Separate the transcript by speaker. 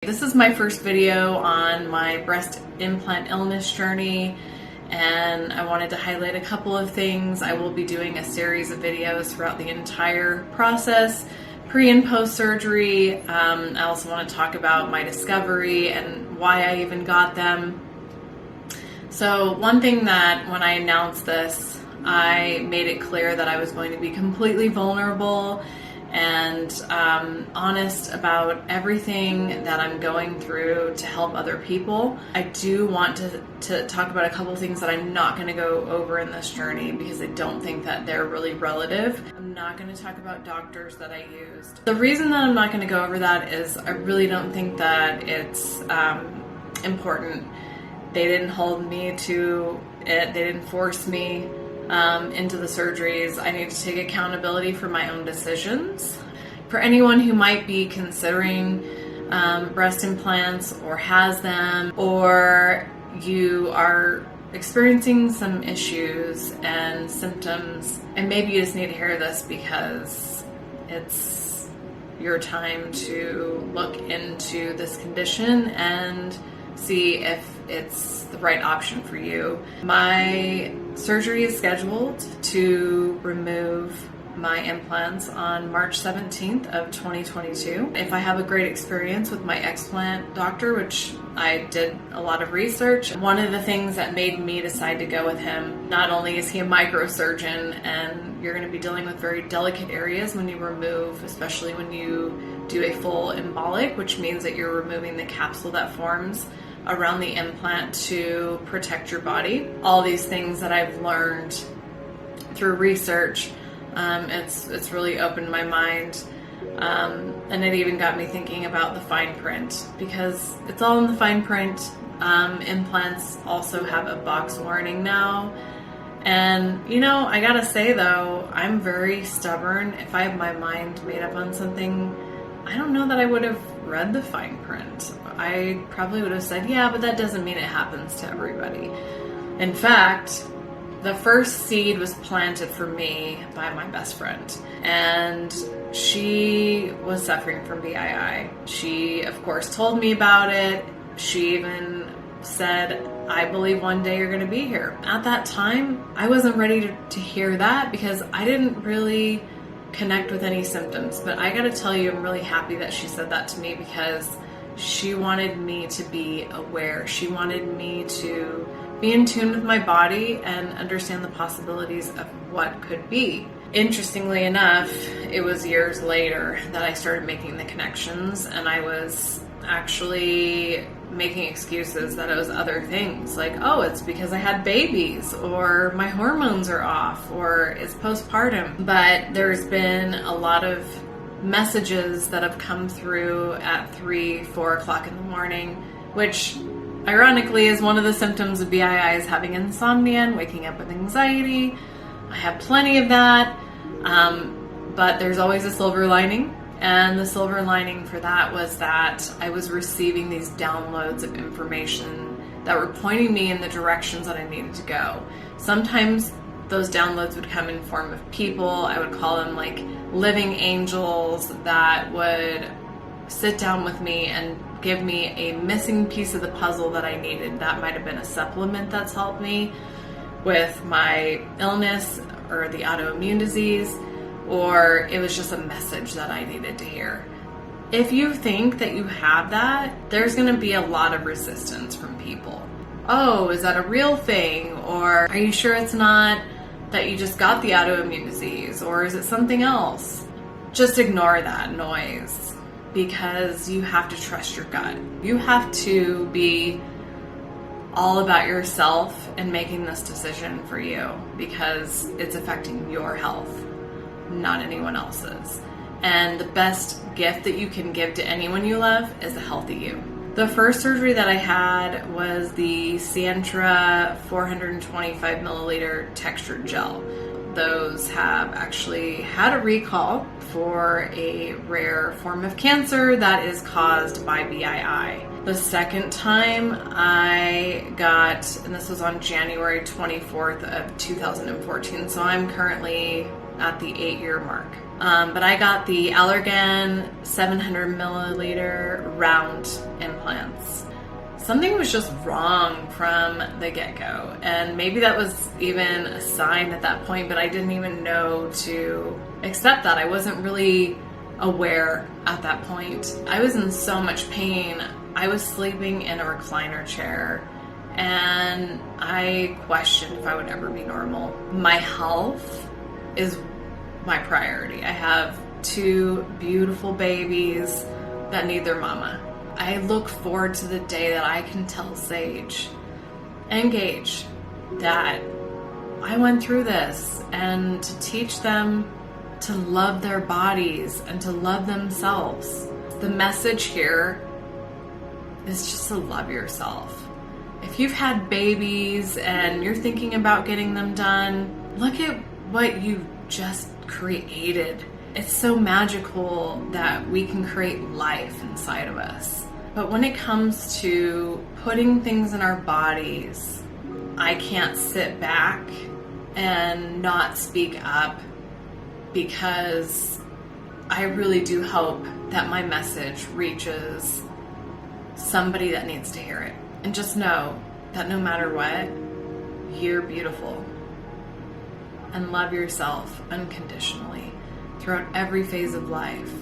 Speaker 1: This is my first video on my breast implant illness journey, and I wanted to highlight a couple of things. I will be doing a series of videos throughout the entire process, pre and post surgery. I also want to talk about my discovery and why I even got them. So one thing that when I announced this, I made it clear that I was going to be completely vulnerable and honest about everything that I'm going through to help other people. I do want to talk about a couple things that I'm not going to go over in this journey because I don't think that they're really relative. I'm not going to talk about doctors that I used. The reason that I'm not going to go over that is I really don't think that it's important. They didn't hold me to it. They didn't force me into the surgeries. I need to take accountability for my own decisions. For anyone who might be considering breast implants or has them, or you are experiencing some issues and symptoms, and maybe you just need to hear this because it's your time to look into this condition and see if it's the right option for you. My surgery is scheduled to remove my implants on March 17th of 2022. If I have a great experience with my explant doctor, which I did a lot of research, one of the things that made me decide to go with him, not only is he a microsurgeon and you're going to be dealing with very delicate areas when you remove, especially when you do a full embolic, which means that you're removing the capsule that forms around the implant to protect your body. All these things that I've learned through research, it's really opened my mind, and it even got me thinking about the fine print because it's all in the fine print. Implants also have a box warning now, and I gotta say though, I'm very stubborn. If I have my mind made up on something, I don't know that I would have read the fine print. I probably would have said, yeah, but that doesn't mean it happens to everybody. In fact, the first seed was planted for me by my best friend, and she was suffering from BII. She, of course, told me about it. She even said, I believe one day you're going to be here. At that time, I wasn't ready to hear that because I didn't really connect with any symptoms. But I gotta tell you, I'm really happy that she said that to me because she wanted me to be aware. She wanted me to be in tune with my body and understand the possibilities of what could be. Interestingly enough, it was years later that I started making the connections, and I was actually making excuses that it was other things, like, oh, it's because I had babies, or my hormones are off, or it's postpartum. But there's been a lot of messages that have come through at 3-4 o'clock in the morning, which ironically is one of the symptoms of BII, is having insomnia and waking up with anxiety. I have plenty of that, but there's always a silver lining. And the silver lining for that was that I was receiving these downloads of information that were pointing me in the directions that I needed to go. Sometimes those downloads would come in form of people. I would call them like living angels that would sit down with me and give me a missing piece of the puzzle that I needed. That might have been a supplement that's helped me with my illness or the autoimmune disease, or it was just a message that I needed to hear. If you think that you have that, there's going to be a lot of resistance from people. Oh, is that a real thing? Or are you sure it's not that you just got the autoimmune disease? Or is it something else? Just ignore that noise because you have to trust your gut. You have to be all about yourself and making this decision for you because it's affecting your health, not anyone else's. And the best gift that you can give to anyone you love is a healthy you. The first surgery that I had was the Sientra 425 milliliter textured gel. Those have actually had a recall for a rare form of cancer that is caused by BII. The second time I got, and this was on January 24th of 2014, so I'm currently at the 8-year mark But I got the Allergan 700 milliliter round implants. Something was just wrong from the get-go, and maybe that was even a sign at that point, but I didn't even know to accept that. I wasn't really aware at that point. I was in so much pain. I was sleeping in a recliner chair, and I questioned if I would ever be normal. My health is my priority. I have 2 beautiful babies that need their mama. I look forward to the day that I can tell Sage and Gage that I went through this, and to teach them to love their bodies and to love themselves. The message here is just to love yourself. If you've had babies and you're thinking about getting them done, look at what you just created. It's so magical that we can create life inside of us. But when it comes to putting things in our bodies, I can't sit back and not speak up, because I really do hope that my message reaches somebody that needs to hear it. And just know that no matter what, you're beautiful. And love yourself unconditionally throughout every phase of life.